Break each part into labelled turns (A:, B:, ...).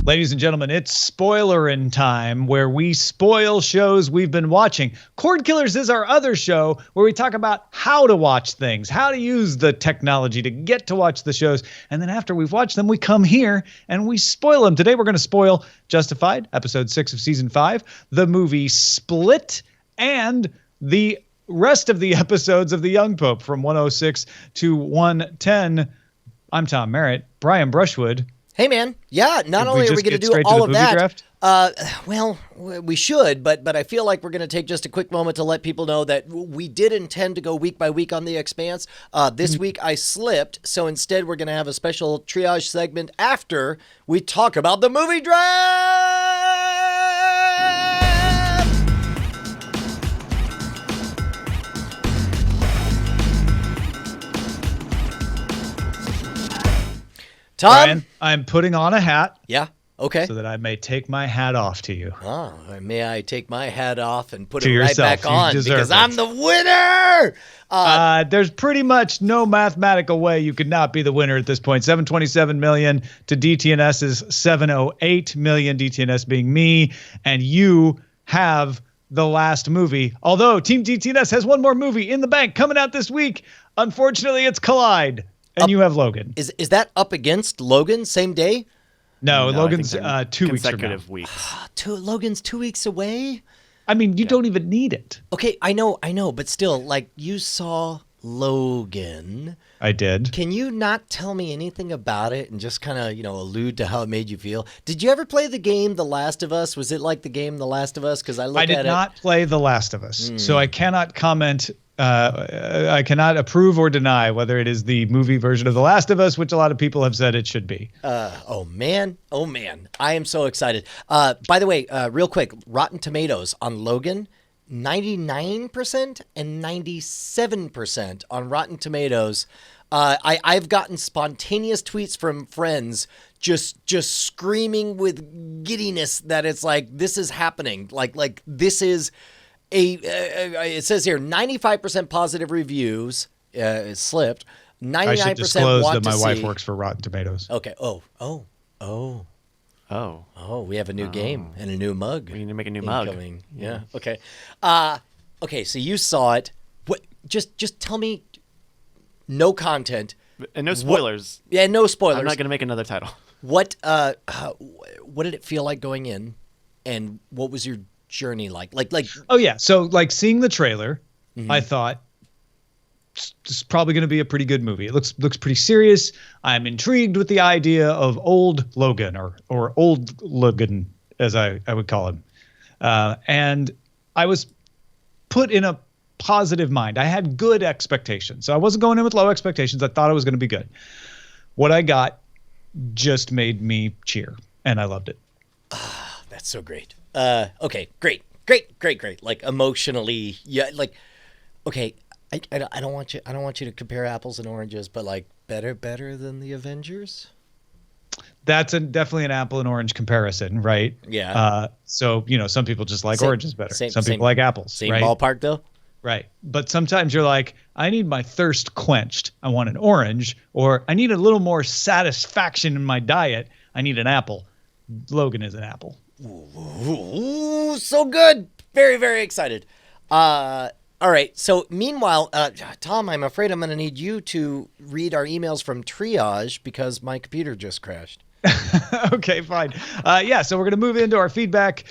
A: Ladies and gentlemen, it's Spoilerin time, where we spoil shows we've been watching. Cordkillers is our other show where we talk about how to watch things, how to use the technology to get to watch the shows. And then after we've watched them, we come here and we spoil them. Today, we're going to spoil Justified, episode 6 of season 5, the movie Split, and the rest of the episodes of The Young Pope from 106 to 110. I'm Tom Merritt. Brian Brushwood.
B: Hey, man. Yeah, not only are we going to do all of that, well, we should, but I feel like we're going to take just a quick moment to let people know that we did intend to go week by week on The Expanse. This week I slipped, so instead we're going to have a special triage segment after we talk about the movie draft! Tom?
A: Brian, I'm putting on a hat.
B: Yeah, okay.
A: So that I may take my hat off to you.
B: Oh, may I take my hat off and put
A: to
B: it
A: yourself.
B: right back on because I'm the winner!
A: There's pretty much no mathematical way you could not be the winner at this point. 727 million to DTNS's 708 million, DTNS being me, and you have the last movie. Although Team DTNS has one more movie in the bank coming out this week. Unfortunately, it's Collide. And you have Logan.
B: Is that up against Logan same day?
A: No, Logan's 2 weeks from now.
C: Consecutive weeks.
B: Logan's 2 weeks away?
A: I mean, you don't even need it.
B: Okay, I know, but still, like, you saw Logan.
A: I did.
B: Can you not tell me anything about it and just kind of, allude to how it made you feel? Did you ever play the game The Last of Us? Was it like the game The Last of Us? Because I
A: did not play The Last of Us, so I cannot comment. I cannot approve or deny whether it is the movie version of The Last of Us, which a lot of people have said it should be.
B: Oh man. I am so excited. By the way, real quick, Rotten Tomatoes on Logan, 99% and 97% on Rotten Tomatoes. I've gotten spontaneous tweets from friends just screaming with giddiness that it's like, this is happening. Like this is it says here 95% positive reviews. It slipped. 99%
A: I should disclose
B: want
A: that my
B: to
A: wife
B: see.
A: works for Rotten Tomatoes.
B: Okay. Oh, we have a new game and a new mug.
C: We need to make a new mug.
B: Incoming. Yeah. Okay. Okay. So you saw it. What? Just tell me. No content.
C: And no spoilers.
B: No spoilers.
C: I'm not going to make another title.
B: What did it feel like going in, and what was your journey like?
A: Oh yeah. So like seeing the trailer, I thought this is probably going to be a pretty good movie. It looks pretty serious. I'm intrigued with the idea of old Logan or old Logan, as I would call him. And I was put in a positive mind. I had good expectations. So I wasn't going in with low expectations. I thought it was going to be good. What I got just made me cheer, and I loved it.
B: That's so great. Okay, great. Like emotionally, yeah. Like, okay, I don't want you to compare apples and oranges, but like better than the Avengers.
A: That's definitely an apple and orange comparison, right?
B: Yeah.
A: So some people just like oranges better. Some people like apples.
B: Same
A: right?
B: ballpark though.
A: Right. But sometimes you're like, I need my thirst quenched. I want an orange, or I need a little more satisfaction in my diet. I need an apple. Logan is an apple.
B: Ooh, so good. Very, very excited. All right. So meanwhile, Tom, I'm afraid I'm going to need you to read our emails from Triage because my computer just crashed.
A: Okay, fine. So we're going to move into our feedback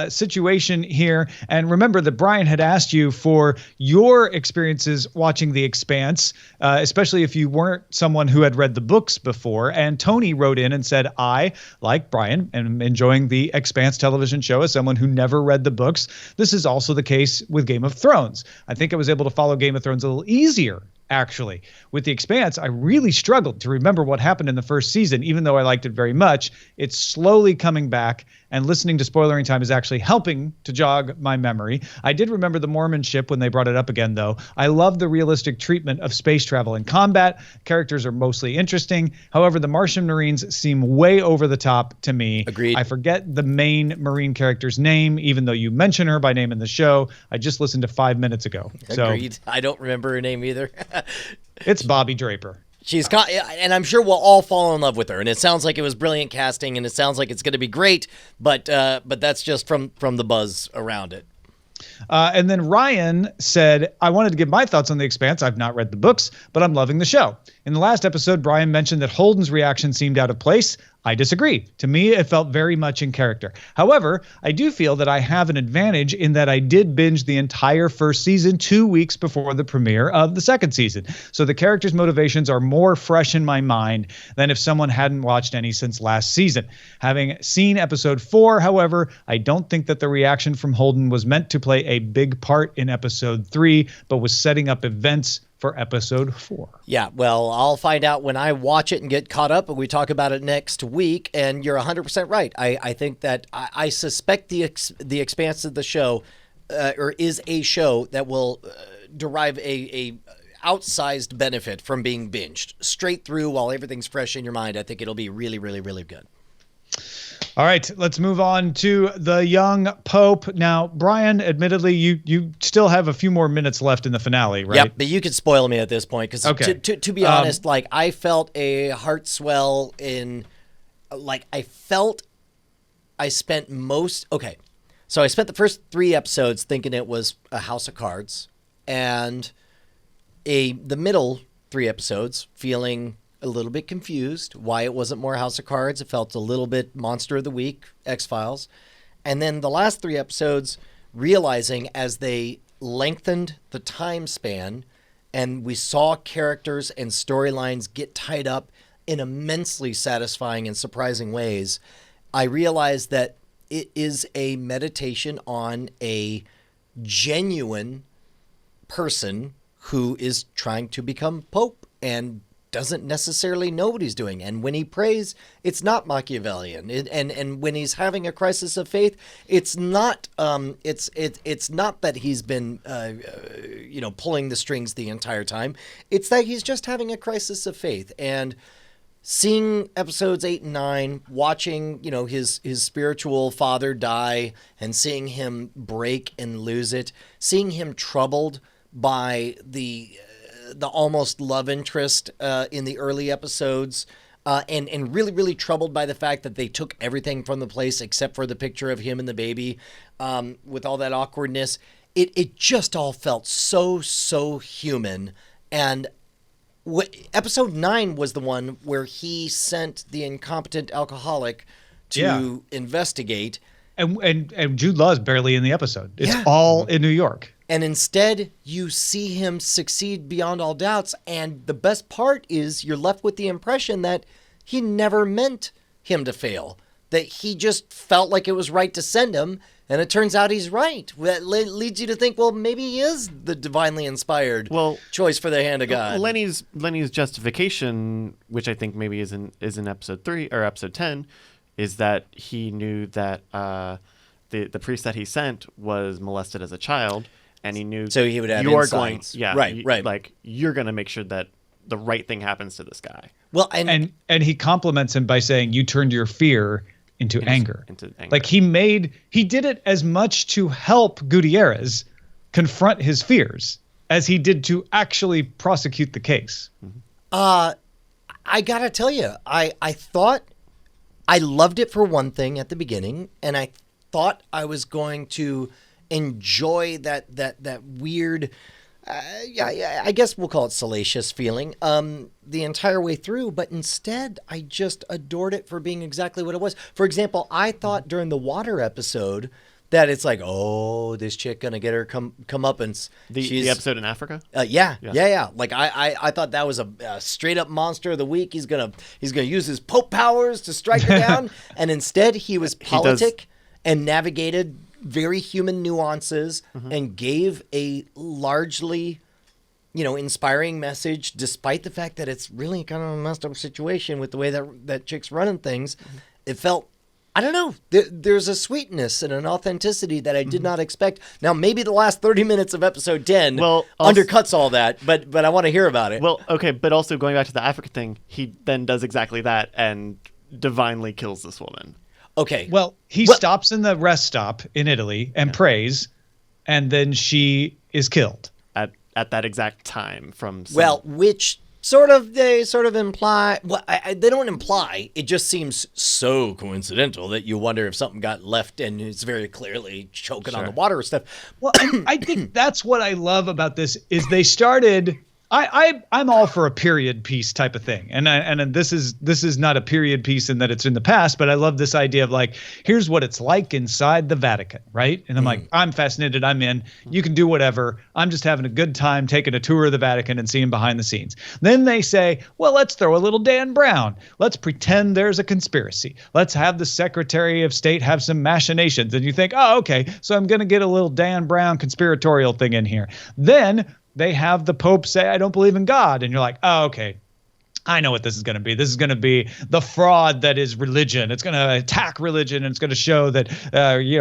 A: situation here. And remember that Brian had asked you for your experiences watching The Expanse, especially if you weren't someone who had read the books before. And Tony wrote in and said, I, like Brian, am enjoying The Expanse television show as someone who never read the books. This is also the case with Game of Thrones. I think I was able to follow Game of Thrones a little easier. Actually, with The Expanse, I really struggled to remember what happened in the first season, even though I liked it very much. It's slowly coming back, and listening to Spoilerin Time is actually helping to jog my memory. I did remember the Mormon ship when they brought it up again, though. I love the realistic treatment of space travel and combat. Characters are mostly interesting. However, the Martian Marines seem way over the top to me.
B: Agreed.
A: I forget the main Marine character's name, even though you mention her by name in the show. I just listened to 5 minutes ago.
B: Agreed. I don't remember her name either.
A: It's Bobby Draper.
B: She's and I'm sure we'll all fall in love with her. And it sounds like it was brilliant casting, and it sounds like it's going to be great. But that's just from the buzz around it.
A: And then Ryan said, I wanted to give my thoughts on The Expanse. I've not read the books, but I'm loving the show. In the last episode, Brian mentioned that Holden's reaction seemed out of place. I disagree. To me, it felt very much in character. However, I do feel that I have an advantage in that I did binge the entire first season 2 weeks before the premiere of the second season. So the characters' motivations are more fresh in my mind than if someone hadn't watched any since last season. Having seen episode 4, however, I don't think that the reaction from Holden was meant to play a big part in episode 3, but was setting up events for episode 4.
B: Yeah, well, I'll find out when I watch it and get caught up, and we talk about it next week. And you're 100% right. I think that I suspect the Expanse of the show, or is a show that will derive a outsized benefit from being binged straight through while everything's fresh in your mind. I think it'll be really, really, really good.
A: All right, let's move on to the young Pope. Now, Brian, admittedly, you still have a few more minutes left in the finale, right?
B: Yep, but you could spoil me at this point because, to be honest, like I felt a heart swell in, like I spent the first 3 episodes thinking it was a House of Cards, and the middle 3 episodes feeling a little bit confused why it wasn't more House of Cards. It felt a little bit Monster of the Week, X-Files. And then the last 3 episodes, realizing as they lengthened the time span and we saw characters and storylines get tied up in immensely satisfying and surprising ways, I realized that it is a meditation on a genuine person who is trying to become Pope and doesn't necessarily know what he's doing. And when he prays, it's not Machiavellian. And when he's having a crisis of faith, it's not it's not that he's been pulling the strings the entire time. It's that he's just having a crisis of faith. And seeing episodes 8 and 9, watching, his spiritual father die and seeing him break and lose it, seeing him troubled by the almost love interest in the early episodes, and really, really troubled by the fact that they took everything from the place except for the picture of him and the baby, with all that awkwardness. It just all felt so human. And episode 9 was the one where he sent the incompetent alcoholic to investigate.
A: And Jude Law's barely in the episode. It's all in New York.
B: And instead, you see him succeed beyond all doubts. And the best part is you're left with the impression that he never meant him to fail, that he just felt like it was right to send him. And it turns out he's right. That leads you to think, well, maybe he is the divinely inspired choice for the hand of God.
C: Lenny's justification, which I think maybe is in episode 3 or episode 10, is that he knew that the priest that he sent was molested as a child. And he knew,
B: so he would have insights.
C: Right. Like, you're going to make sure that the right thing happens to this guy.
B: Well,
A: and he compliments him by saying, you turned your fear into anger. Like he did it as much to help Gutierrez confront his fears as he did to actually prosecute the case.
B: I gotta tell you, I thought I loved it for one thing at the beginning, and I thought I was going to enjoy that weird, I guess we'll call it salacious feeling, the entire way through. But instead, I just adored it for being exactly what it was. For example, I thought during the water episode that it's like, oh, this chick gonna get her comeuppance.
C: The episode in Africa.
B: Yeah. Like I thought that was a straight up monster of the week. He's gonna use his Pope powers to strike her down, and instead he was politic and navigated very human nuances and gave a largely, inspiring message, despite the fact that it's really kind of a messed up situation with the way that chick's running things. It felt, I don't know, there's a sweetness and an authenticity that I did not expect. Now, maybe the last 30 minutes of episode 10 undercuts all that, but I want to hear about it.
C: Well, okay, but also going back to the Africa thing, he then does exactly that and divinely kills this woman.
B: Okay.
A: Well, he stops in the rest stop in Italy and prays, and then she is killed.
C: At that exact time from...
B: which They sort of imply. Well, they don't imply. It just seems so coincidental that you wonder if something got left and it's very clearly choking on the water or stuff.
A: Well, I think that's what I love about this is they started. I'm all for a period piece type of thing, and this is not a period piece in that it's in the past, but I love this idea of like, here's what it's like inside the Vatican, right? And I'm like, I'm fascinated, I'm in. You can do whatever. I'm just having a good time taking a tour of the Vatican and seeing behind the scenes. Then they say, well, let's throw a little Dan Brown. Let's pretend there's a conspiracy. Let's have the Secretary of State have some machinations, and you think, oh, okay, so I'm gonna get a little Dan Brown conspiratorial thing in here. Then they have the Pope say, I don't believe in God. And you're like, oh, okay, I know what this is going to be. This is going to be the fraud that is religion. It's going to attack religion, and it's going to show that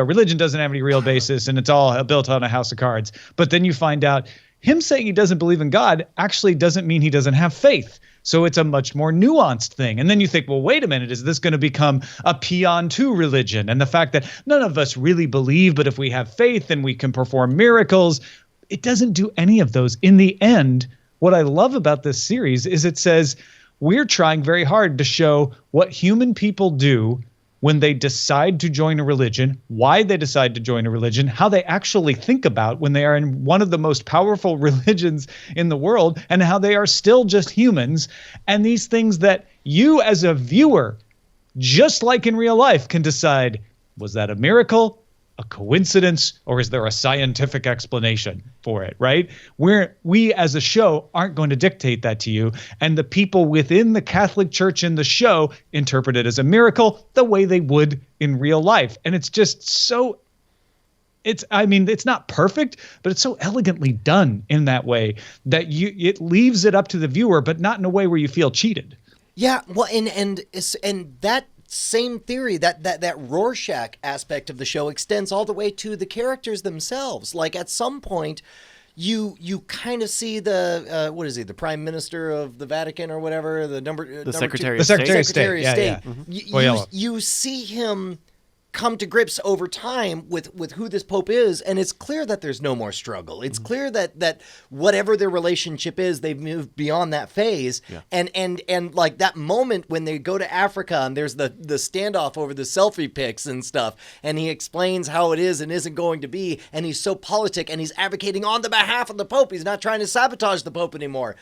A: religion doesn't have any real basis, and it's all built on a house of cards. But then you find out him saying he doesn't believe in God actually doesn't mean he doesn't have faith. So it's a much more nuanced thing. And then you think, well, wait a minute, is this going to become a peon to religion? And the fact that none of us really believe, but if we have faith, then we can perform miracles. It doesn't do any of those. In the end, what I love about this series is it says we're trying very hard to show what human people do when they decide to join a religion, why they decide to join a religion, how they actually think about when they are in one of the most powerful religions in the world, and how they are still just humans. And these things that you as a viewer, just like in real life, can decide, was that a miracle, a coincidence, or is there a scientific explanation for it, right? We as a show aren't going to dictate that to you. And the people within the Catholic Church in the show interpret it as a miracle the way they would in real life. And it's just so, it's not perfect, but it's so elegantly done in that way that it leaves it up to the viewer, but not in a way where you feel cheated.
B: Yeah, well, and that same theory, that Rorschach aspect of the show extends all the way to the characters themselves. Like at some point, you kind of see the what is he, the Prime Minister of the Vatican or whatever, the
A: Secretary of State.
B: Yeah.
A: Mm-hmm.
B: You see him come to grips over time with who this Pope is, and it's clear that there's no more struggle. It's clear that whatever their relationship is, they've moved beyond that phase. Yeah. And like that moment when they go to Africa and there's the standoff over the selfie pics and stuff, and he explains how it is and isn't going to be, and he's so politic and he's advocating on the behalf of the Pope. He's not trying to sabotage the Pope anymore.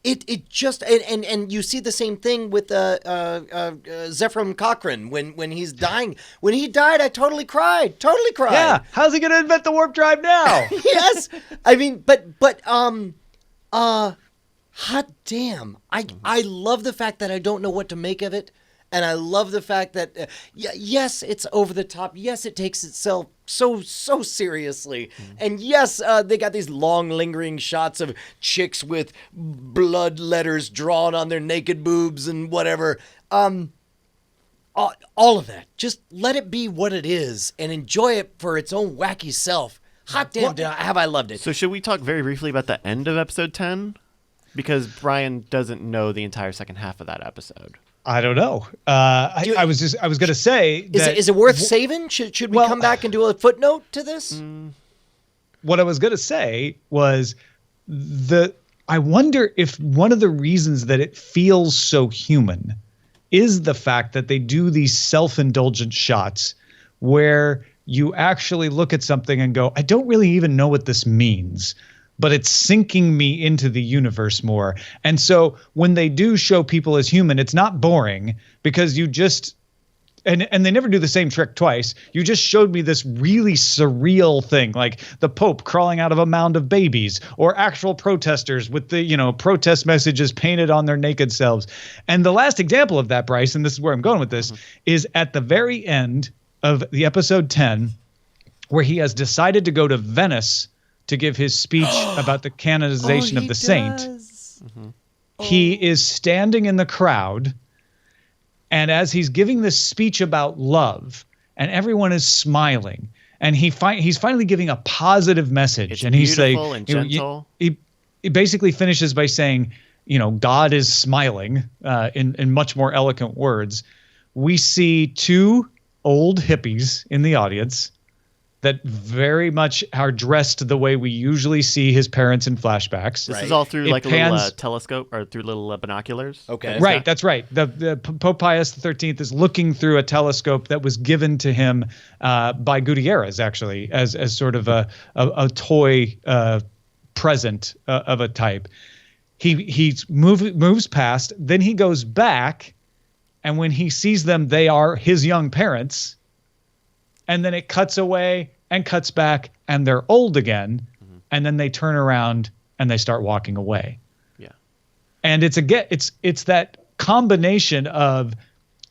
B: It just and you see the same thing with Zephram Cochrane when he's dying. When he died, I totally cried.
A: Yeah, how's he gonna invent the warp drive now?
B: Yes, I mean, but hot damn, I love the fact that I don't know what to make of it. And I love the fact that, yes, it's over the top. Yes, it takes itself so seriously. Mm-hmm. And yes, they got these long, lingering shots of chicks with blood letters drawn on their naked boobs and whatever. All of that. Just let it be what it is and enjoy it for its own wacky self. Hot damn, have I loved it.
C: So should we talk very briefly about the end of episode 10? Because Brian doesn't know the entire second half of that episode.
A: I don't know. I was going to say that,
B: is it worth saving? Should we come back and do a footnote to this?
A: What I was going to say was I wonder if one of the reasons that it feels so human is the fact that they do these self-indulgent shots where you actually look at something and go, I don't really even know what this means, but it's sinking me into the universe more. And so when they do show people as human, it's not boring because you just, and they never do the same trick twice. You just showed me this really surreal thing, like the Pope crawling out of a mound of babies or actual protesters with the, protest messages painted on their naked selves. And the last example of that, Bryce, and this is where I'm going with this, is at the very end of the episode 10, where he has decided to go to Venice to give his speech about the canonization of the saint. Mm-hmm. He is standing in the crowd, and as he's giving this speech about love, and everyone is smiling, and he's finally giving a positive message.
C: It's
A: and he's saying,
C: and gentle.
A: He basically finishes by saying, God is smiling, in much more eloquent words. We see two old hippies in the audience that very much are dressed the way we usually see his parents in flashbacks.
C: This is all through
A: It
C: like a little
A: pans-
C: telescope or through little binoculars.
B: Okay.
A: Right, that's right. The Pope Pius XIII is looking through a telescope that was given to him by Gutierrez, actually, as sort of a toy present of a type. He moves past, then he goes back, and when he sees them, they are his young parents. And then it cuts away and cuts back, and they're old again, and then they turn around and they start walking away.
C: Yeah.
A: And it's that combination of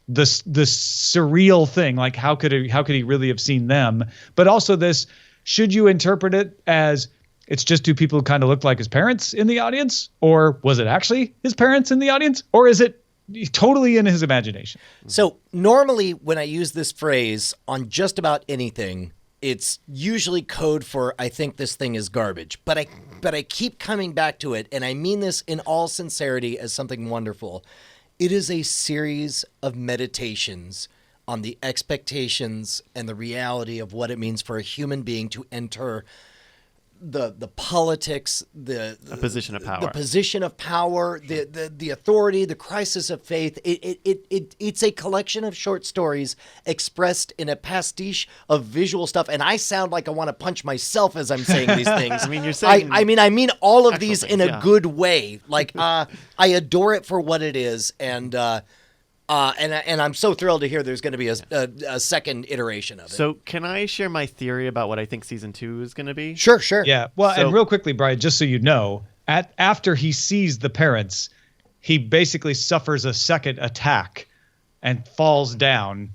A: the surreal thing, like how could he really have seen them, but also this, should you interpret it as it's just two people who kind of look like his parents in the audience, or was it actually his parents in the audience, or is it totally in his imagination?
B: So normally when I use this phrase on just about anything, it's usually code for I think this thing is garbage. But I keep coming back to it, and I mean this in all sincerity as something wonderful. It is a series of meditations on the expectations and the reality of what it means for a human being to enter the politics, the
C: position of power,
B: the authority, the crisis of faith. It's a collection of short stories expressed in a pastiche of visual stuff. And I sound like I want to punch myself as I'm saying these things.
C: I mean, you're saying.
B: I mean all of these
C: things,
B: in a
C: yeah.
B: good way. Like I adore it for what it is, and I'm so thrilled to hear there's going to be a second iteration of it.
C: So can I share my theory about what I think season 2 is going to be?
B: Sure.
A: Yeah. Well,
C: So-
A: and real quickly, Brian, just so you know, after he sees the parents, he basically suffers a second attack and falls down.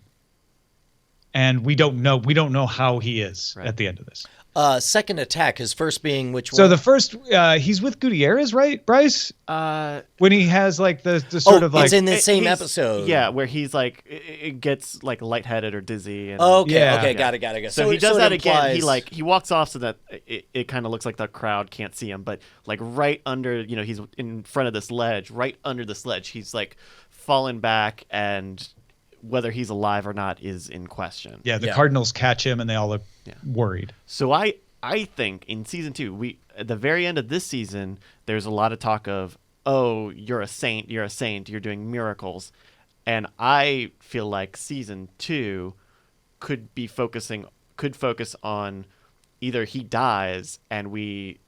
A: And we don't know how he is at the end of this.
B: Second attack, his first being which one?
A: So the first, he's with Gutierrez, right, Bryce? When he has like the sort of like,
B: it's in the same
C: He's-
B: episode.
C: Yeah, where he's like, it gets like lightheaded or dizzy. And,
B: Okay.
A: Yeah.
B: Okay. Got it.
C: So he does
B: it
C: that again.
B: implies-
C: He walks off so that it kind of looks like the crowd can't see him, but like right under, he's in front of this ledge. Right under this ledge, he's like fallen back, and whether he's alive or not is in question.
A: yeah, the Cardinals catch him and they all look worried.
C: So I think in season 2, at the very end of this season, there's a lot of talk of, oh, you're a saint, you're doing miracles. And I feel like season 2 could focus on either he dies and we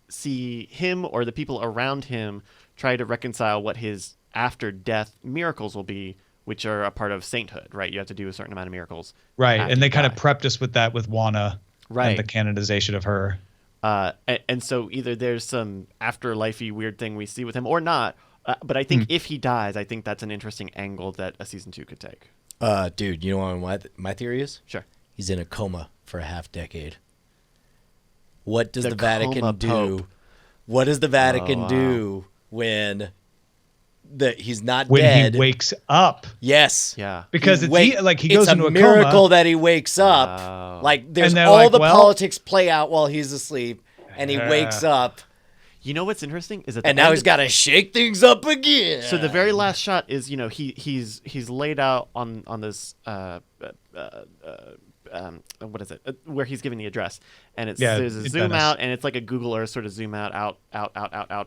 C: see him or the people around him try to reconcile what his after death miracles will be, which are a part of sainthood, right? You have to do a certain amount of miracles.
A: Right.
C: after
A: And they
C: you
A: kind
C: die.
A: of prepped us with that with Juana.
C: Right.
A: And the canonization of her.
C: And so either there's some afterlife-y weird thing we see with him or not. But I think if he dies, I think that's an interesting angle that a season 2 could take.
B: Dude, you know what my theory is?
C: Sure.
B: He's in a coma for a half decade. What does
C: The
B: the Vatican
C: coma
B: do?
C: pope.
B: What does the Vatican
C: wow.
B: do when he's not
A: When
B: dead?
A: he wakes up.
B: Yes.
C: Yeah.
A: Because he
B: It's
A: goes
B: a
A: into a
B: miracle
A: coma.
B: that he wakes up.
C: Wow.
B: Like there's
A: And they're
B: all
A: like,
B: the
A: well-
B: politics play out while he's asleep, and he wakes up,
C: You know what's interesting is that
B: and now he's got to shake things up again.
C: So the very last shot is, he's laid out on this what is it? Where he's giving the address, and there's a
A: in
C: zoom
A: Venice.
C: out, and it's like a Google Earth sort of zoom out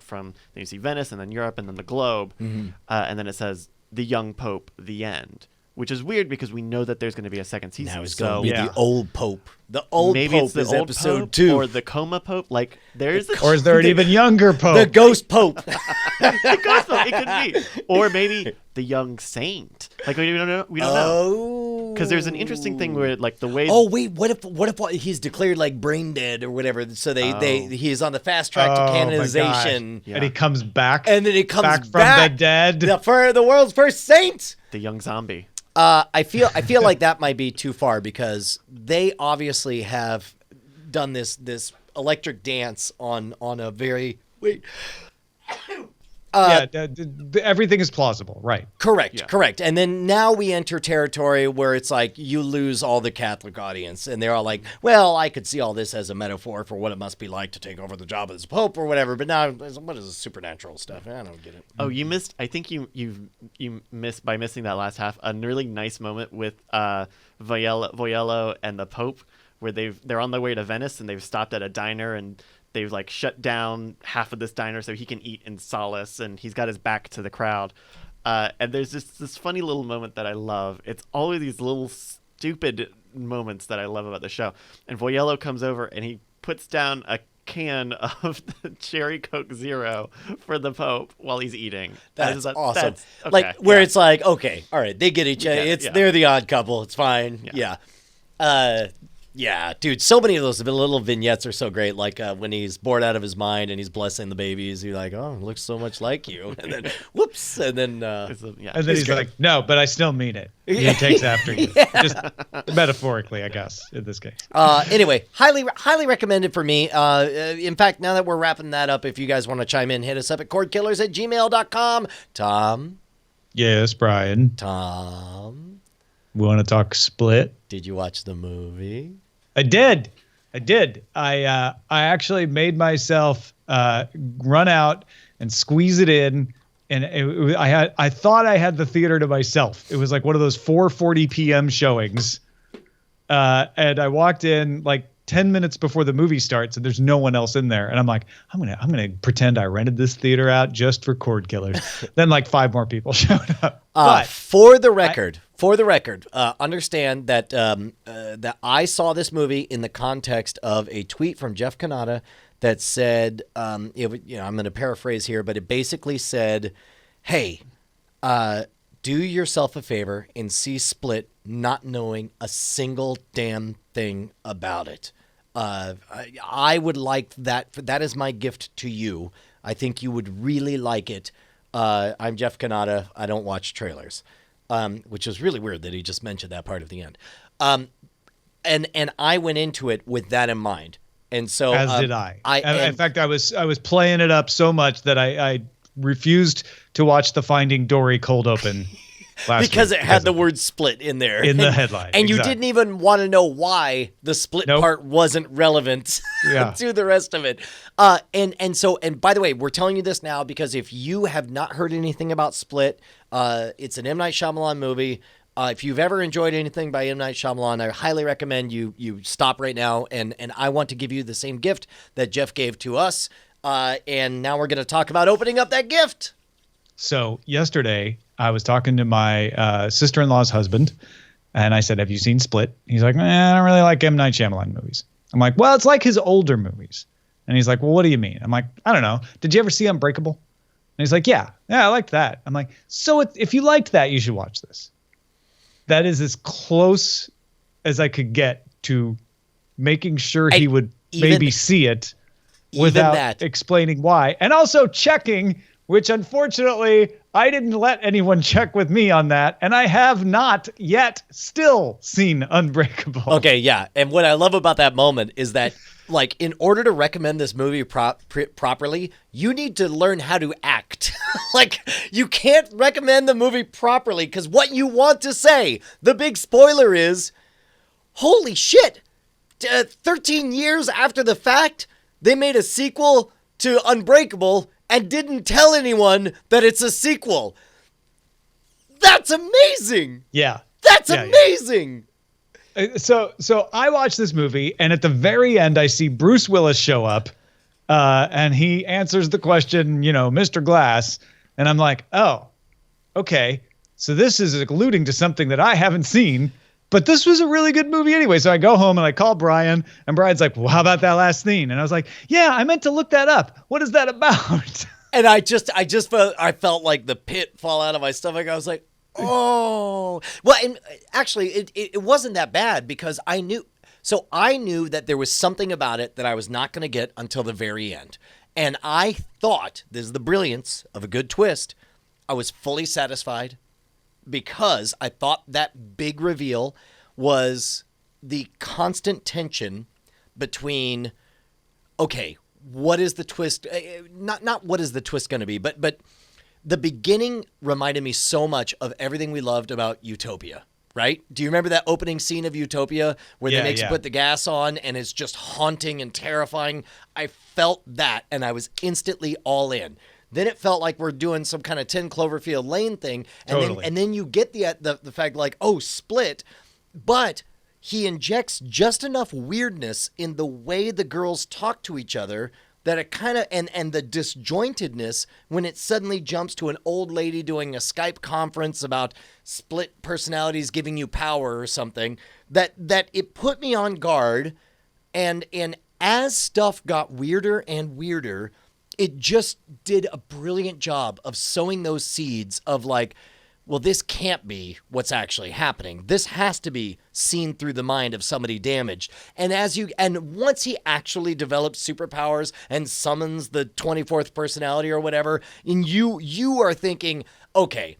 C: from. Then you see Venice, and then Europe, and then the globe, and then it says the young Pope, the end, which is weird because we know that there's going to be a second season.
B: now he's
C: so
B: going to be
A: yeah.
B: the old Pope. The old
C: maybe
B: Pope
C: it's the
B: is
C: old
B: episode
C: Pope
B: 2,
C: or the coma Pope. Like there's a
A: Or is there an even younger Pope?
B: the ghost Pope.
C: the ghost Pope. It could be, or maybe the young saint. Like we don't know. We don't know.
B: Oh,
C: Because there's an interesting thing where, like, the way.
B: Oh wait, what if he's declared like brain dead or whatever? So he's on the fast track
A: Oh,
B: to
A: my
B: canonization,
A: gosh. And he comes back.
B: and then he comes
A: back from the dead.
B: the world's first saint.
C: the young zombie.
B: I feel like that might be too far because they obviously have done this electric dance on a very
A: Everything is plausible, right?
B: Correct. And then now we enter territory where it's like you lose all the Catholic audience, and they're all like, "Well, I could see all this as a metaphor for what it must be like to take over the job as Pope or whatever." But now, what is this supernatural stuff? I don't get it.
C: Oh, you missed. I think you missed by missing that last half. A really nice moment with Voyello and the Pope, where they're on their way to Venice and they've stopped at a diner and they've like shut down half of this diner so he can eat in solace, and he's got his back to the crowd. And there's just this funny little moment that I love. It's always these little stupid moments that I love about the show. And Voyello comes over and he puts down a can of the Cherry Coke Zero for the Pope while he's eating.
B: That's awesome.
C: Okay,
B: like where it's like, okay, all right, they get each other. They're the odd couple. It's fine. Yeah. Yeah, dude, so many of those little vignettes are so great. Like when he's bored out of his mind and he's blessing the babies, he's like, "Oh, it looks so much like you," and then whoops, and then
A: and then he's like, "No, but I still mean it." He takes after you, just metaphorically, I guess, in this case.
B: Anyway, highly recommended for me. In fact, now that we're wrapping that up, if you guys want to chime in, hit us up at cordkillers@gmail.com. Tom.
A: Yes, Brian.
B: Tom.
A: We want to talk Split.
B: Did you watch the movie?
A: I did. I actually made myself run out and squeeze it in, and I thought I had the theater to myself. It was like one of those 4:40 p.m. showings, and I walked in like 10 minutes before the movie starts, and there's no one else in there. And I'm like, I'm gonna pretend I rented this theater out just for Cordkillers. Then like 5 more people showed up. But
B: for the record, understand that that I saw this movie in the context of a tweet from Jeff Kanata that said, I'm going to paraphrase here, but it basically said, "Hey, do yourself a favor and see Split, not knowing a single damn thing about it. I would like that. That is my gift to you. I think you would really like it. I'm Jeff Kanata. I don't watch trailers." Which is really weird that he just mentioned that part at the end. And I went into it with that in mind. And so
A: as did I. In fact, I was playing it up so much that I refused to watch the Finding Dory cold open
B: because it had the word Split in there.
A: In the headline.
B: And you didn't even want to know why the Split part wasn't relevant to the rest of it. And by the way, we're telling you this now because if you have not heard anything about Split, it's an M. Night Shyamalan movie. If you've ever enjoyed anything by M. Night Shyamalan, I highly recommend you stop right now. And I want to give you the same gift that Jeff gave to us. And now we're going to talk about opening up that gift.
A: So yesterday, I was talking to my sister-in-law's husband, and I said, "Have you seen Split?" He's like, "I don't really like M. Night Shyamalan movies." I'm like, "Well, it's like his older movies." And he's like, "Well, what do you mean?" I'm like, "I don't know. Did you ever see Unbreakable?" And he's like, Yeah, I liked that." I'm like, "So if you liked that, you should watch this." That is as close as I could get to making sure he would maybe see it without explaining why. And also checking, which unfortunately I didn't let anyone check with me on that. And I have not yet still seen Unbreakable.
B: Okay, yeah. And what I love about that moment is that, like, in order to recommend this movie properly, you need to learn how to act. Like, you can't recommend the movie properly because what you want to say, the big spoiler is, holy shit, 13 years after the fact, they made a sequel to Unbreakable and didn't tell anyone that it's a sequel. That's amazing.
A: Yeah.
B: That's amazing.
A: Yeah. So I watched this movie, and at the very end, I see Bruce Willis show up, and he answers the question, Mr. Glass, and I'm like, oh, okay. So this is alluding to something that I haven't seen, but this was a really good movie anyway. So I go home and I call Brian, and Brian's like, "Well, how about that last scene?" And I was like, "Yeah, I meant to look that up. What is that about?"
B: And I felt like the pit fall out of my stomach. I was like, oh, well, and actually it wasn't that bad because I knew that there was something about it that I was not going to get until the very end. And I thought, this is the brilliance of a good twist, I was fully satisfied because I thought that big reveal was the constant tension between, okay, what is the twist? Not what is the twist going to be, but the beginning reminded me so much of everything we loved about Utopia, right? Do you remember that opening scene of Utopia where they make you put the gas on and it's just haunting and terrifying? I felt that and I was instantly all in. Then it felt like we're doing some kind of 10 Cloverfield Lane thing. And then you get the fact like, oh, Split. But he injects just enough weirdness in the way the girls talk to each other that it kind of, and the disjointedness when it suddenly jumps to an old lady doing a Skype conference about split personalities giving you power or something, that it put me on guard. And as stuff got weirder and weirder, it just did a brilliant job of sowing those seeds of like, well, this can't be what's actually happening. This has to be seen through the mind of somebody damaged. And once he actually develops superpowers and summons the 24th personality or whatever, and you are thinking, okay,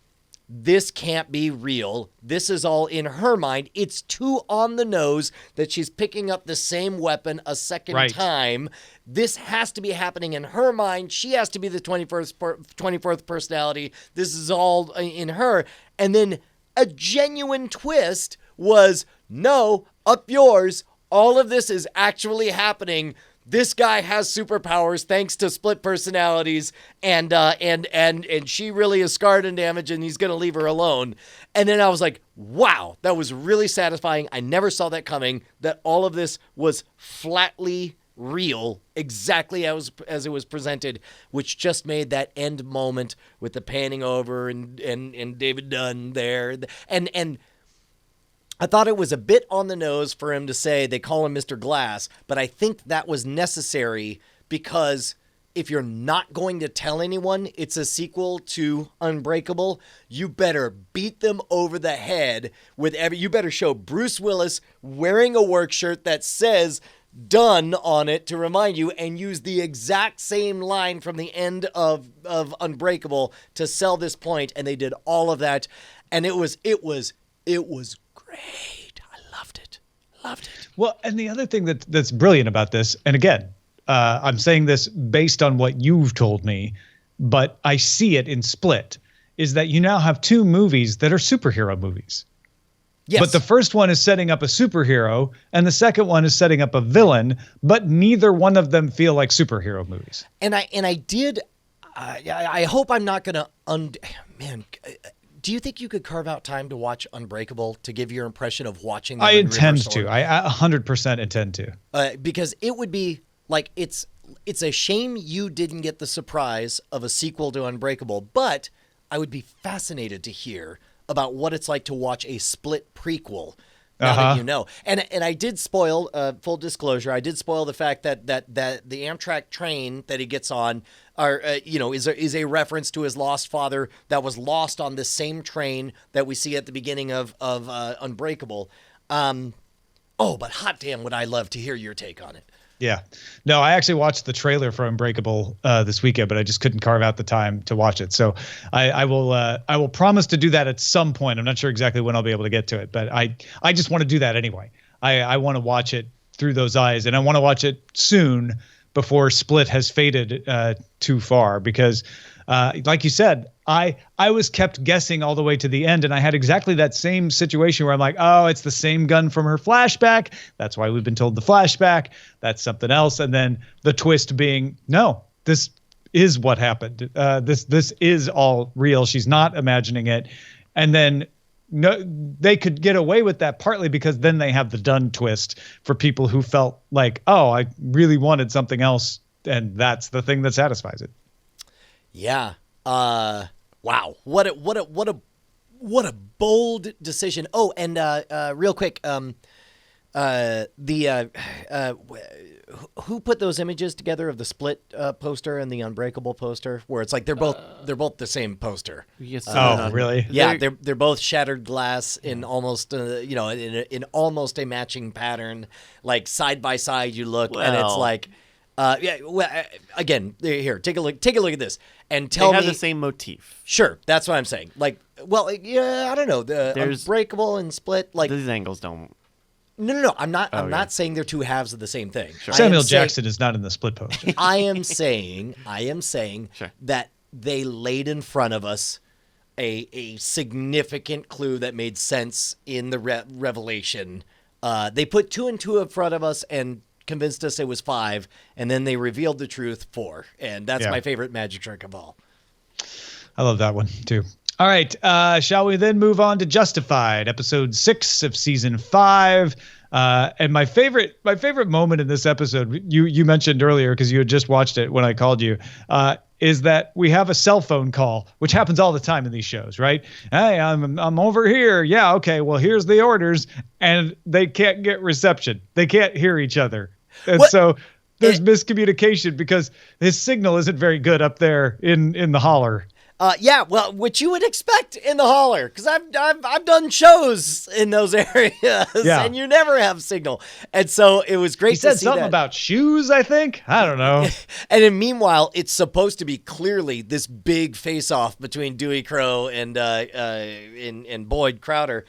B: this can't be real. This is all in her mind. It's too on the nose that she's picking up the same weapon a second time. This has to be happening in her mind. She has to be the 24th personality. This is all in her. And then a genuine twist was, no, up yours. All of this is actually happening. This guy has superpowers thanks to split personalities, and she really is scarred and damaged, and he's gonna leave her alone. And then I was like, wow, that was really satisfying. I never saw that coming. That all of this was flatly real, exactly as it was presented, which just made that end moment with the panning over and David Dunn there, and I thought it was a bit on the nose for him to say they call him Mr. Glass, but I think that was necessary because if you're not going to tell anyone it's a sequel to Unbreakable, you better beat them over the head with you better show Bruce Willis wearing a work shirt that says "done" on it to remind you, and use the exact same line from the end of Unbreakable to sell this point. And they did all of that, and it was great. I loved it.
A: Well, and the other thing that's brilliant about this, and again, I'm saying this based on what you've told me, but I see it in Split, is that you now have two movies that are superhero movies.
B: Yes.
A: But the first one is setting up a superhero, and the second one is setting up a villain, but neither one of them feel like superhero movies.
B: And I hope I'm not going to man. Do you think you could carve out time to watch Unbreakable to give your impression of watching them
A: I
B: in
A: intend
B: reverse order?
A: to. I 100% intend to.
B: Because it would be like, it's a shame you didn't get the surprise of a sequel to Unbreakable, but I would be fascinated to hear about what it's like to watch a Split prequel. Now that you know. And I did spoil, full disclosure, I did spoil the fact that the Amtrak train that he gets on is a reference to his lost father that was lost on the same train that we see at the beginning of Unbreakable. But hot damn would I love to hear your take on it.
A: Yeah. No, I actually watched the trailer for Unbreakable this weekend, but I just couldn't carve out the time to watch it. So I will promise to do that at some point. I'm not sure exactly when I'll be able to get to it, but I just want to do that anyway. I want to watch it through those eyes, and I want to watch it soon before Split has faded too far, because like you said, I was kept guessing all the way to the end, and I had exactly that same situation where I'm like, oh, it's the same gun from her flashback. That's why we've been told the flashback. That's something else. And then the twist being, no, this is what happened. This is all real. She's not imagining it. And then no, they could get away with that partly because then they have the done twist for people who felt like, oh, I really wanted something else, and that's the thing that satisfies it.
B: Yeah. Wow. What a bold decision. Oh, and real quick, who put those images together of the Split poster and the Unbreakable poster, where it's like they're both the same poster?
C: Yes.
A: Really?
B: Yeah, they're both shattered glass in almost in almost a matching pattern, like side by side. You look, and it's like. Again, here, take a look at this and tell me.
C: They have the same motif.
B: Sure, that's what I'm saying. Like, well, yeah, I don't know. There's Unbreakable and Split, like
C: these angles don't.
B: No. I'm not saying they're two halves of the same thing.
C: Sure.
A: Samuel Jackson is not in the Split poster.
B: I am saying
C: Sure.
B: that they laid in front of us a significant clue that made sense in the revelation. They put 2 and 2 in front of us and convinced us it was 5, and then they revealed the truth 4, and that's my favorite magic trick of all.
A: I love that one too. All right. Shall we then move on to Justified, episode 6 of season 5? And my favorite moment in this episode, you mentioned earlier because you had just watched it when I called you, is that we have a cell phone call, which happens all the time in these shows, right? Hey, I'm over here. Yeah, okay. Well, here's the orders, and they can't get reception. They can't hear each other, and so there's miscommunication because his signal isn't very good up there in the holler.
B: Yeah, well, which you would expect in the holler, because I've done shows in those areas, and you never have signal. And so it was great to see that. He said
A: something about shoes, I think. I don't know.
B: And then meanwhile, it's supposed to be clearly this big face-off between Dewey Crow and Boyd Crowder.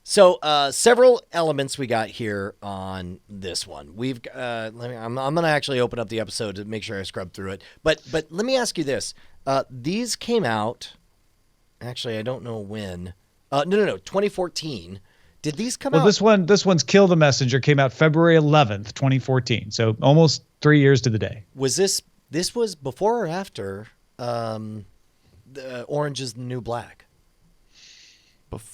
B: So several elements we got here on this one. I'm going to actually open up the episode to make sure I scrub through it. But let me ask you this. These came out, actually, I don't know when. No, 2014. Did these come out?
A: Well, this one's Kill the Messenger came out February 11th, 2014. So almost 3 years to the day.
B: Was this was before or after the Orange is the New Black?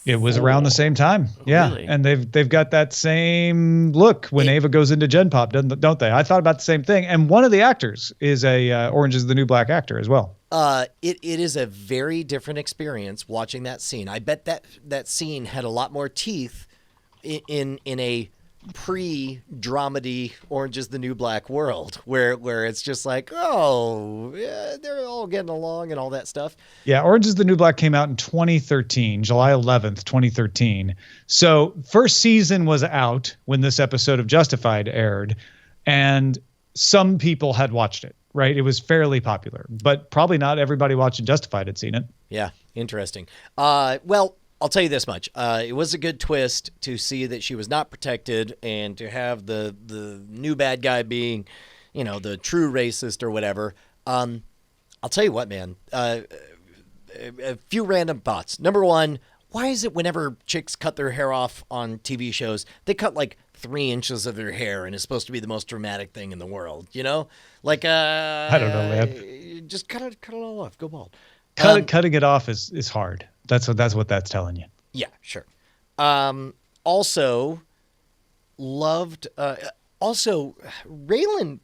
A: It was around the same time. Yeah.
C: Really?
A: And they've got that same look when Ava goes into Gen Pop, don't they? I thought about the same thing. And one of the actors is a Orange is the New Black actor as well.
B: It is a very different experience watching that scene. I bet that scene had a lot more teeth in a pre-dramedy Orange is the New Black world where it's just like, oh, yeah, they're all getting along and all that stuff.
A: Yeah, Orange is the New Black came out in 2013, July 11th, 2013. So first season was out when this episode of Justified aired, and some people had watched it, right? It was fairly popular, but probably not everybody watching Justified had seen it.
B: Yeah, interesting. Well, I'll tell you this much. It was a good twist to see that she was not protected and to have the new bad guy being, the true racist or whatever. I'll tell you what, man. A few random thoughts. Number one, why is it whenever chicks cut their hair off on TV shows, they cut like 3 inches of their hair and it's supposed to be the most dramatic thing in the world, Like,
A: I don't know, man.
B: Just cut it all off. Go bald.
A: Cutting it off is hard. That's what that's telling you.
B: Yeah, sure. Also, loved. Also, Raylan's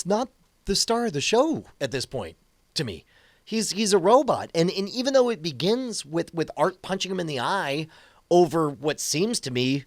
B: not the star of the show at this point. To me, he's a robot, and even though it begins with Art punching him in the eye over what seems to me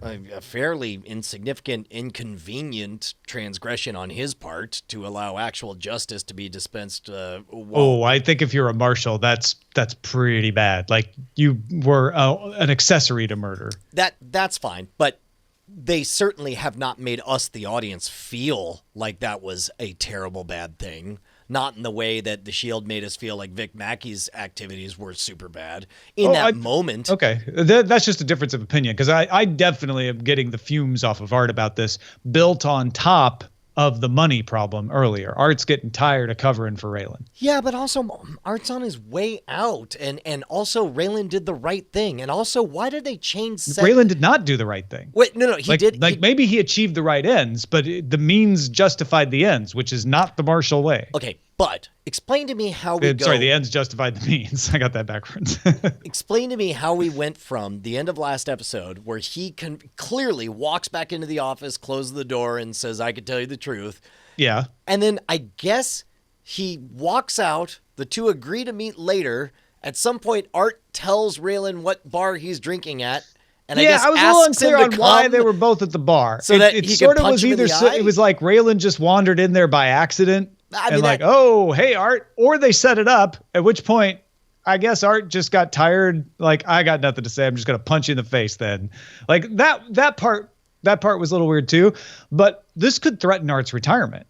B: a fairly insignificant, inconvenient transgression on his part to allow actual justice to be dispensed.
A: I think if you're a marshal, that's pretty bad. Like you were an accessory to murder.
B: That's fine, but they certainly have not made us, the audience, feel like that was a terrible bad thing. Not in the way that The Shield made us feel like Vic Mackey's activities were super bad in that moment.
A: Okay, that's just a difference of opinion because I definitely am getting the fumes off of Art about this, built on top of the money problem earlier. Art's getting tired of covering for Raylan.
B: Yeah, but also Art's on his way out, and also Raylan did the right thing. And also, why did they change?
A: Raylan did not do the right thing.
B: Wait, no, he did.
A: Maybe he achieved the right ends, but the means justified the ends, which is not the martial way.
B: Okay, but explain to me how
A: the ends justified the means. I got that backwards.
B: Explain to me how we went from the end of last episode, where he clearly walks back into the office, closes the door, and says, "I can tell you the truth."
A: Yeah.
B: And then I guess he walks out. The two agree to meet later. At some point, Art tells Raylan what bar he's drinking at. And I guess
A: I was a little unclear on why they were both at the bar.
B: So that he sort of was either
A: it was like Raylan just wandered in there by accident. Oh, hey, Art. Or they set it up, at which point I guess Art just got tired. Like, I got nothing to say. I'm just going to punch you in the face then. Like that part was a little weird too. But this could threaten Art's retirement.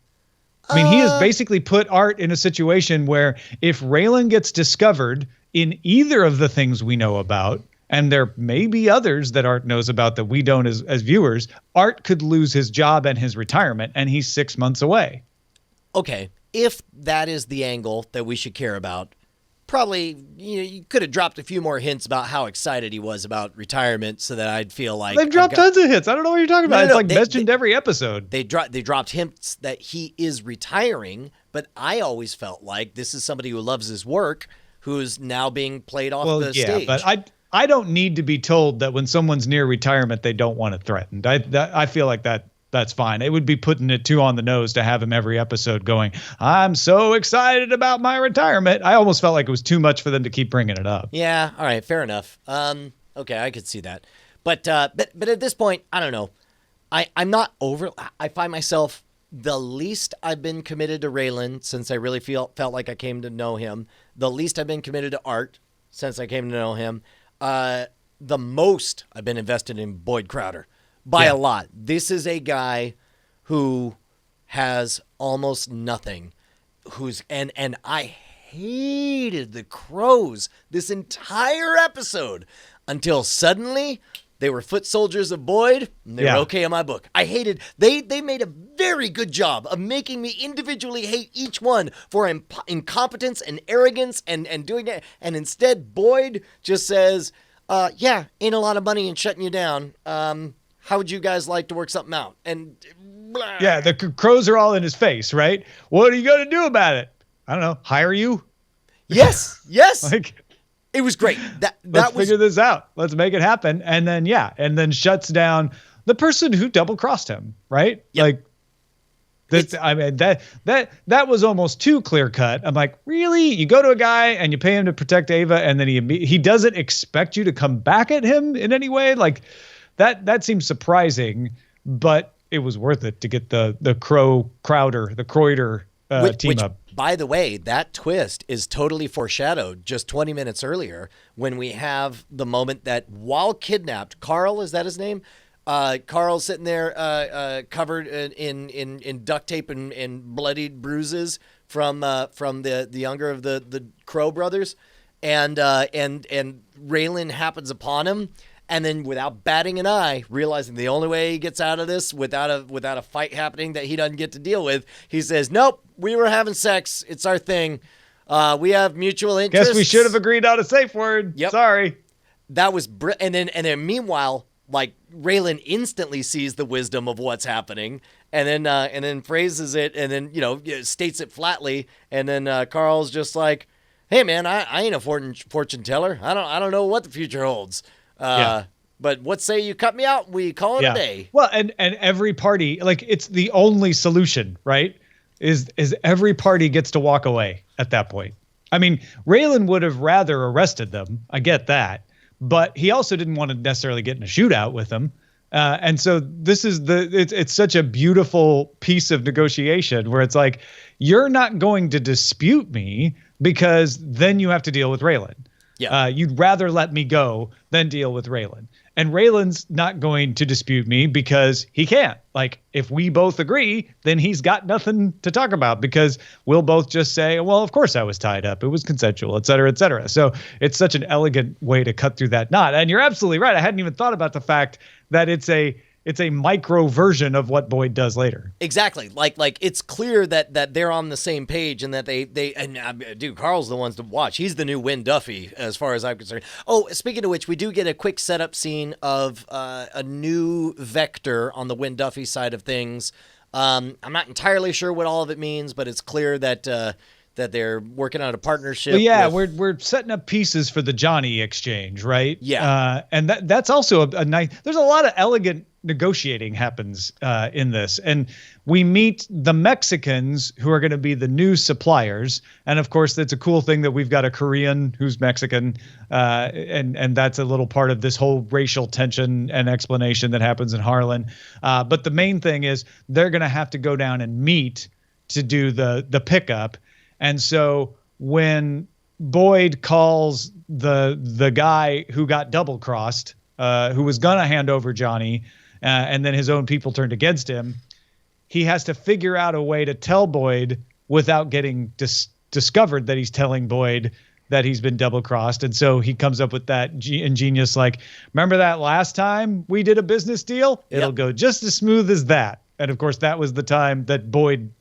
A: I mean, he has basically put Art in a situation where if Raylan gets discovered in either of the things we know about, and there may be others that Art knows about that we don't as viewers, Art could lose his job and his retirement, and he's 6 months away.
B: Okay, if that is the angle that we should care about, probably you could have dropped a few more hints about how excited he was about retirement so that I'd feel like...
A: They've dropped tons of hints. I don't know what you're talking about. It's mentioned every episode.
B: They dropped hints that he is retiring, but I always felt like this is somebody who loves his work who's now being played off the stage.
A: But I don't need to be told that when someone's near retirement, they don't want it threatened. I feel like that's fine. It would be putting it too on the nose to have him every episode going, I'm so excited about my retirement. I almost felt like it was too much for them to keep bringing it up.
B: Yeah. All right. Fair enough. Okay. I could see that. But at this point, I don't know. I'm not over. I find myself the least I've been committed to Raylan since I really felt like I came to know him. The least I've been committed to Art since I came to know him. The most I've been invested in Boyd Crowder by a lot. This is a guy who has almost nothing, and I hated the Crows this entire episode until suddenly they were foot soldiers of Boyd, and they were okay in my book. I hated, they made a very good job of making me individually hate each one for incompetence and arrogance and doing it. And instead, Boyd just says, ain't a lot of money in shutting you down. How would you guys like to work something out? And blah.
A: Yeah, the Crows are all in his face, right? What are you going to do about it? I don't know. Hire you?
B: Yes.
A: Like,
B: it was great.
A: Let's figure this out. Let's make it happen. And then shuts down the person who double crossed him, right?
B: Yep.
A: Like that was almost too clear cut. I'm like, really? You go to a guy and you pay him to protect Ava, and then he doesn't expect you to come back at him in any way? Like that seems surprising, but it was worth it to get the Croyder team up.
B: By the way, that twist is totally foreshadowed just 20 minutes earlier when we have the moment that while kidnapped, Carl, is that his name? Carl's sitting there covered in duct tape and bloodied bruises from the younger of the Crow brothers, and Raylan happens upon him. And then without batting an eye, realizing the only way he gets out of this without a fight happening that he doesn't get to deal with, he says, nope, we were having sex. It's our thing. We have mutual interests.
A: Guess we should have agreed on a safe word.
B: Yep.
A: Sorry.
B: That was, and then meanwhile, like Raylan instantly sees the wisdom of what's happening and then phrases it and then, states it flatly. And then Carl's just like, hey man, I ain't a fortune teller. I don't know what the future holds. But what say you cut me out? We call it a day.
A: Well, and every party, like, it's the only solution, right? Is every party gets to walk away at that point. I mean, Raylan would have rather arrested them. I get that. But he also didn't want to necessarily get in a shootout with them. And so this is it's such a beautiful piece of negotiation where it's like, you're not going to dispute me because then you have to deal with Raylan.
B: Yeah.
A: You'd rather let me go than deal with Raylan. And Raylan's not going to dispute me because he can't. Like, if we both agree, then he's got nothing to talk about because we'll both just say, well, of course I was tied up. It was consensual, et cetera, et cetera. So it's such an elegant way to cut through that knot. And you're absolutely right. I hadn't even thought about the fact that it's a micro version of what Boyd does later.
B: Exactly. Like it's clear that they're on the same page and that dude, Carl's the ones to watch. He's the new Win Duffy as far as I'm concerned. Oh, speaking of which, we do get a quick setup scene of a new vector on the Win Duffy side of things. I'm not entirely sure what all of it means, but it's clear that they're working on a partnership.
A: Well, we're setting up pieces for the Johnny exchange, right?
B: Yeah.
A: And that's also a nice. There's a lot of elegant negotiating happens in this, and we meet the Mexicans who are going to be the new suppliers. And of course, that's a cool thing that we've got a Korean who's Mexican, and that's a little part of this whole racial tension and explanation that happens in Harlan. But the main thing is they're going to have to go down and meet to do the pickup. And so when Boyd calls the guy who got double crossed, who was going to hand over Johnny, and then his own people turned against him, he has to figure out a way to tell Boyd without getting discovered that he's telling Boyd that he's been double crossed. And so he comes up with that ingenious, like, remember that last time we did a business deal? It'll go just as smooth as that. And of course, that was the time that Boyd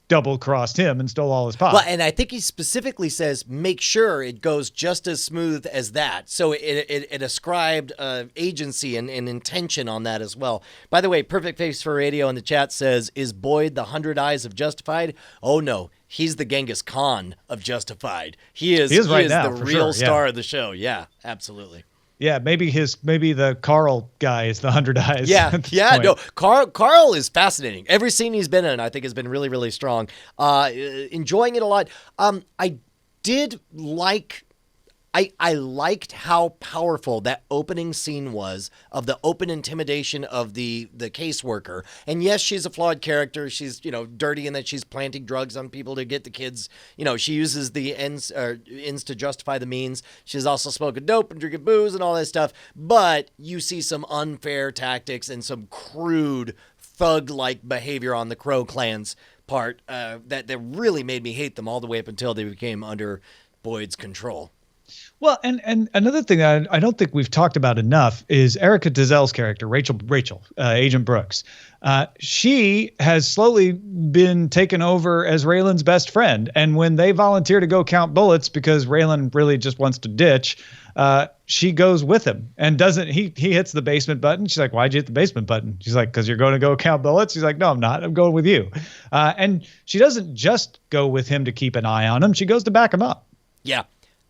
A: double-crossed him and stole all his pot.
B: Well, and I think he specifically says, make sure it goes just as smooth as that. So it ascribed agency and intention on that as well. By the way, Perfect Face for Radio in the chat says, is Boyd the 100 Eyes of Justified? Oh, no. He's the Genghis Khan of Justified. He is the real star of the show. Yeah, absolutely.
A: Yeah, maybe the Carl guy is the 100 Eyes.
B: Yeah, no, Carl is fascinating. Every scene he's been in, I think, has been really, really strong. Enjoying it a lot. I did like. I liked how powerful that opening scene was of the open intimidation of the caseworker. And yes, she's a flawed character. She's, dirty in that she's planting drugs on people to get the kids. She uses the ends to justify the means. She's also smoking dope and drinking booze and all that stuff. But you see some unfair tactics and some crude thug-like behavior on the Crow clan's part that really made me hate them all the way up until they became under Boyd's control.
A: Well, and another thing that I don't think we've talked about enough is Erica Dizell's character, Rachel, Agent Brooks. She has slowly been taken over as Raylan's best friend. And when they volunteer to go count bullets because Raylan really just wants to ditch, she goes with him and doesn't. He hits the basement button. She's like, "Why'd you hit the basement button?" She's like, "Because you're going to go count bullets." He's like, "No, I'm not. I'm going with you." And she doesn't just go with him to keep an eye on him. She goes to back him up.
B: Yeah.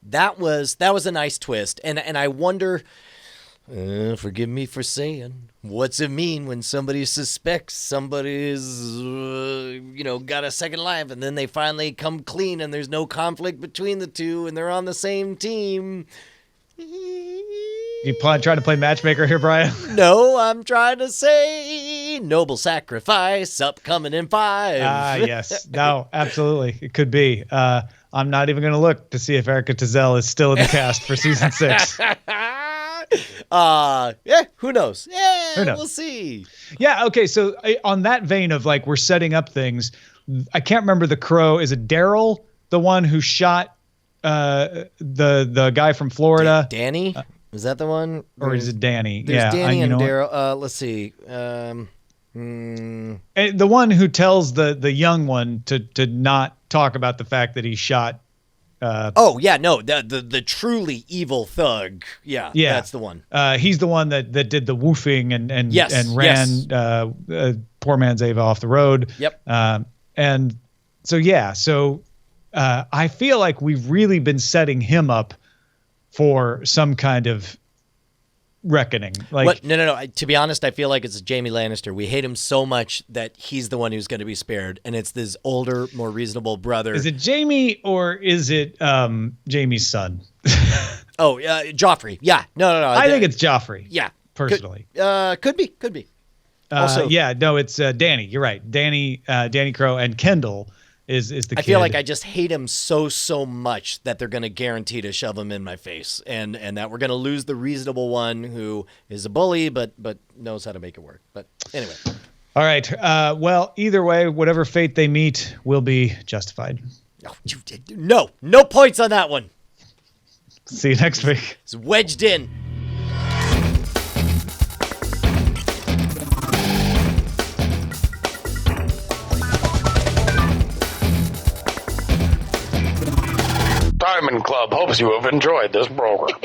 B: That was a nice twist, and I wonder, forgive me for saying, what's it mean when somebody suspects somebody's, got a second life, and then they finally come clean, and there's no conflict between the two, and they're on the same team.
A: You trying to play matchmaker here, Brian?
B: No, I'm trying to say noble sacrifice upcoming in 5.
A: Yes. No, absolutely. It could be. I'm not even going to look to see if Erica Dizell is still in the cast for season 6.
B: Who knows? Yeah,
A: who knows?
B: We'll see.
A: Yeah, okay, so on that vein of we're setting up things, I can't remember the Crow. Is it Daryl, the one who shot the guy from Florida?
B: Danny? Is that the one?
A: Or is it Danny?
B: There's Danny and Daryl. Let's see.
A: The one who tells the young one to not talk about the fact that he shot.
B: The truly evil thug. Yeah, that's the one.
A: He's the one that did the woofing and ran poor man's Ava off the road.
B: Yep.
A: And so I feel like we've really been setting him up for some kind of reckoning.
B: No. To be honest, I feel like it's Jaime Lannister. We hate him so much that he's the one who's going to be spared, and it's this older, more reasonable brother.
A: Is it Jaime or is it Jaime's son?
B: Joffrey. Yeah. No.
A: I think it's Joffrey.
B: Yeah.
A: Personally.
B: Could be. Also,
A: it's Danny. You're right. Danny Crow and Kendall is the kid.
B: I feel like I just hate him so much that they're going to guarantee to shove him in my face, and that we're going to lose the reasonable one who is a bully but knows how to make it work. But anyway.
A: All right. Well, either way, whatever fate they meet will be justified.
B: No points on that one.
A: See you next week.
B: It's wedged in.
D: Diamond Club hopes you have enjoyed this program.